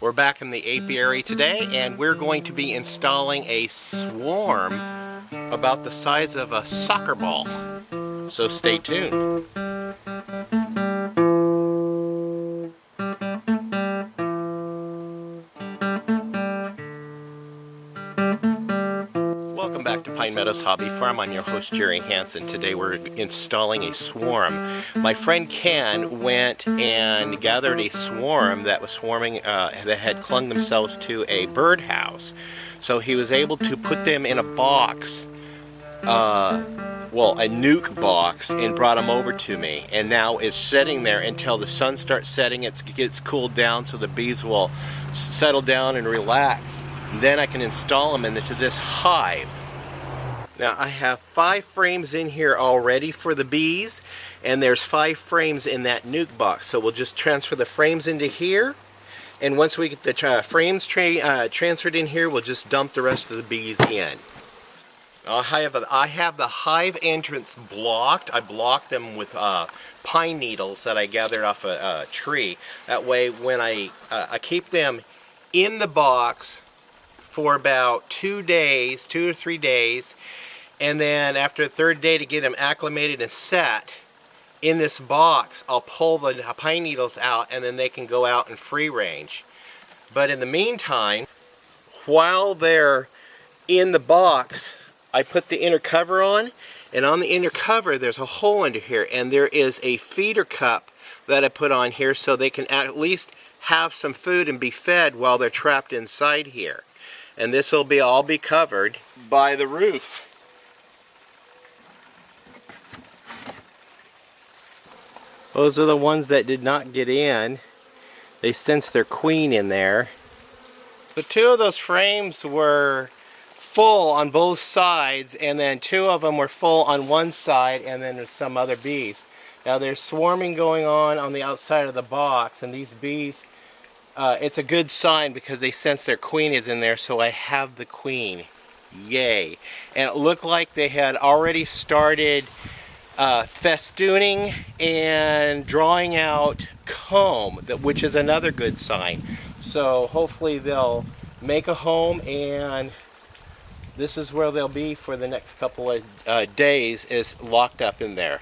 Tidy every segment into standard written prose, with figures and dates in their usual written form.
We're back in the apiary today, and we're going to be installing a swarm about the size of a soccer ball. So stay tuned. Welcome back to Pine Meadows Hobby Farm. I'm your host, Jerry Hansen. Today we're installing a swarm. My friend Ken went and gathered a swarm that was swarming, that had clung themselves to a birdhouse. So he was able to put them in a box, well, a nuke box, and brought them over to me. And now is sitting there until the sun starts setting, it gets cooled down so the bees will settle down and relax. Then I can install them into this hive. Now I have 5 frames in here already for the bees, and there's 5 frames in that nuke box. So we'll just transfer the frames into here, and once we get the frames transferred in here, we'll just dump the rest of the bees in. I have the hive entrance blocked. I blocked them with pine needles that I gathered off a tree. That way when I keep them in the box for about 2 or 3 days, and then after the 3rd day, to get them acclimated and set in this box, I'll pull the pine needles out, and then they can go out in free range. But in the meantime, while they're in the box, I put the inner cover on, and on the inner cover there's a hole under here, and there is a feeder cup that I put on here so they can at least have some food and be fed while they're trapped inside here. And this will all be covered by the roof. Those are the ones that did not get in. They sensed their queen in there. The 2 of those frames were full on both sides, and then 2 of them were full on one side, and then there's some other bees. Now there's swarming going on the outside of the box, and these bees, it's a good sign because they sense their queen is in there, so I have the queen. Yay. And it looked like they had already started festooning and drawing out comb, which is another good sign. So hopefully they'll make a home, and this is where they'll be for the next couple of days, is locked up in there.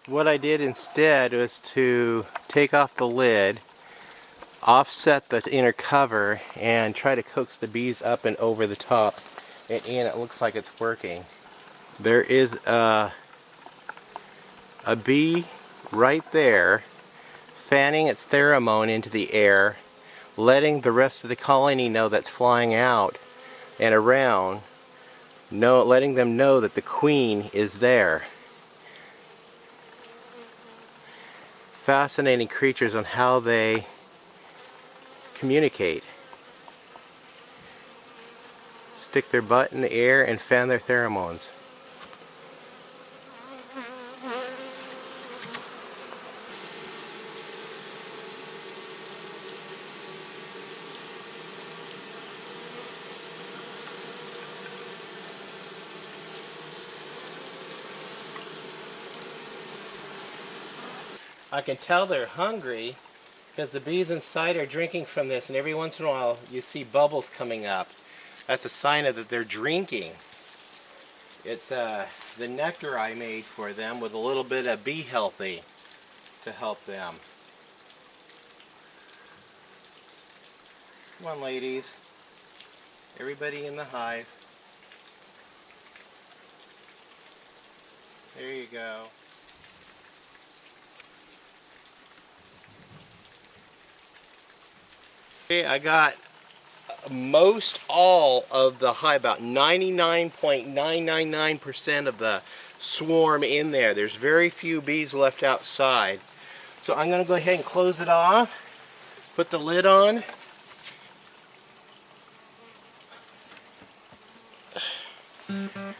What I did instead was to take off the lid, offset the inner cover, and try to coax the bees up and over the top and in. It looks like it's working. There is a bee right there fanning its pheromone into the air, letting the rest of the colony know that's flying out and around, letting them know that the queen is there. Fascinating creatures on how they communicate. Stick their butt in the air and fan their pheromones. I can tell they're hungry because the bees inside are drinking from this, and every once in a while you see bubbles coming up. That's a sign that they're drinking. It's the nectar I made for them with a little bit of Bee Healthy to help them. Come on, ladies. Everybody in the hive. There you go. Okay, I got most all of the hive, about 99.999% of the swarm in there. There's very few bees left outside. So I'm going to go ahead and close it off, put the lid on.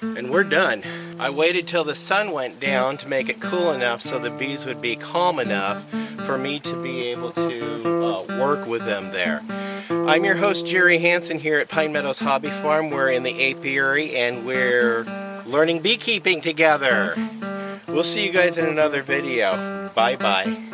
And we're done. I waited till the sun went down to make it cool enough so the bees would be calm enough for me to be able to work with them there. I'm your host, Jerry Hansen, here at Pine Meadows Hobby Farm. We're in the apiary and we're learning beekeeping together. We'll see you guys in another video. Bye-bye.